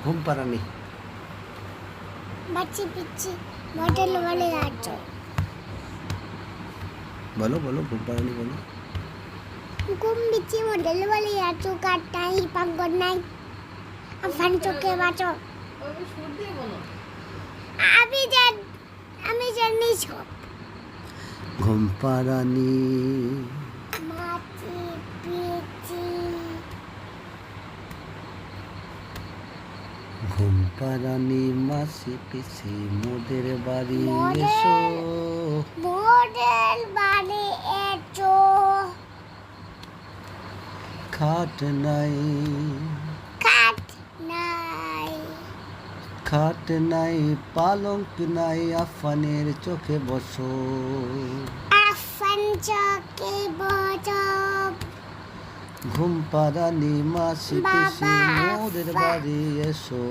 ঘুম পাড়ানি বাচ্চি পিচ্ছি মডেল বলে আছো বলো বলো ঘুম পাড়ানি বলো। ঘুম পিচ্ছি মডেল বলে আছো কাট নাই পাঙ্গর নাই আফান চোখে বাঁচো আমি জানি সব ঘুম পাড়ানি মাছি পিচ্ছি ঘুম পাড়ানি মাসি পিসি মোদের বাড়ি এসো মডেল বাড়ি এসো খাট নাই কাট নাই খাট নাই পালঙ্ক নাই আফানের চোখে বসো আফান চোখে বাঁচো ঘুম পাড়ানি মাসি পিসি মোদের বাড়ি এসো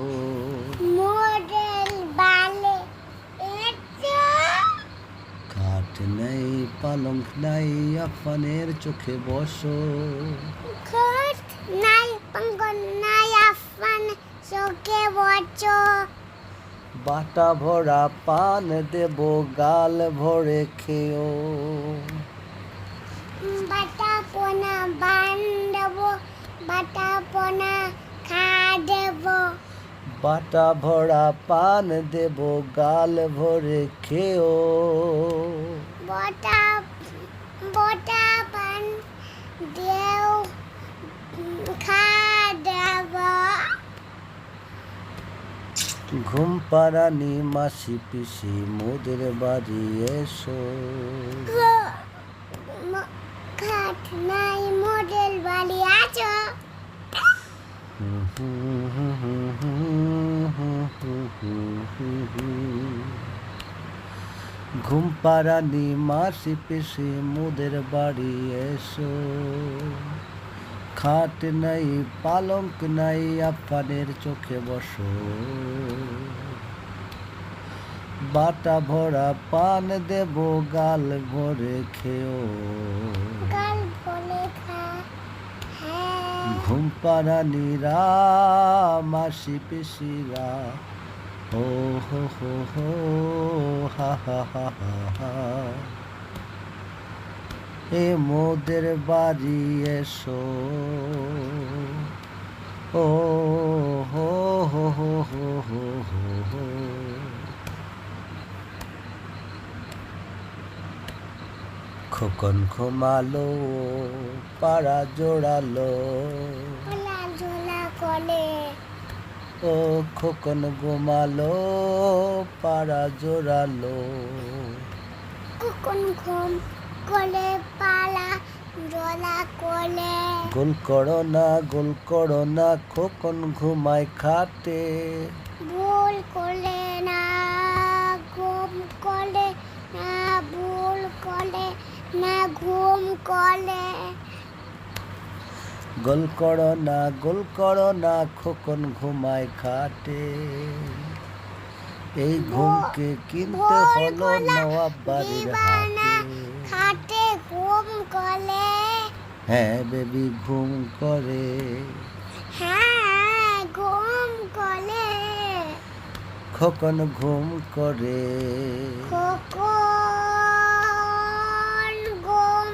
মডেল বালে এসো খাট নাই পালঙ্ক নাই আফানের চোখে বসো খাট নাই পাঙ্গন নাই আফান চোখে বাঁচো বাটা ভরা পান দেব গাল ভরে খেও বাটা পোনা বান দেবো বাটা পোনা খা দেবো বাটা ভরা পান দেব গাল ভরে খেও বটা বটা পান দেও খা দেবো ঘুম পাড়ানি মাসি পিসি মোদের বাড়ি এসো খাট নাই মডেল বালি আছো ঘুম পাড়ানি মাসি পিসি মোদের বাড়ি এসো খাট নাই পালঙ্ক নাই আফানের চোখে বসো বাটা ভরা পান দেব গাল ভরে খেও গাল বলে খা হ্যাঁ ঘুম পাড়ানিরা মাসি পিসিরা ও হো হা হা হা হা হা এ মোদের বাড়ি এসো ও হো হো হো হো হো হো হো খোকন ঘুমালো পাড়া জোড়ালো খোলা ঝোলা কলে ও খোকন ঘুমালো পাড়া জোড়ালো কুকুন ঘুম কলে পালা ঝোলা কলে গোল করো না খোকন ঘুমায় খাটে ভুল করলে না ঘুম করলে না ভুল করলে না ঘুম করলে গোল করো না খোকন ঘুমায় খাটে এই ঘুমকে কিনতে হলো নবাব বাড়ির হাটে খাটে ঘুম করলে হ্যাঁ বেবি ঘুম করে হ্যাঁ ঘুম করলে খোকন ঘুম করে কখন ঘুম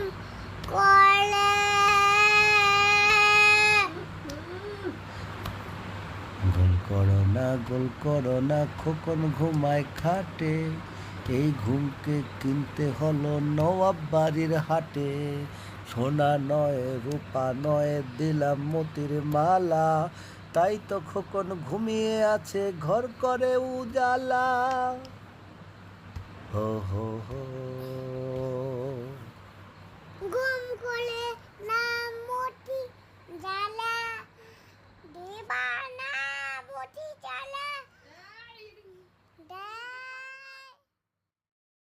করলে গোল করো না খোকন ঘুমায় খাটে এই ঘুমকে কিনতে হলো নবাব বাড়ির হাটে সোনা নয় রূপা নয় দিলাম মতির মালা তাই তো খোকন ঘুমিয়ে আছে ঘর করে উজালা হো হো হো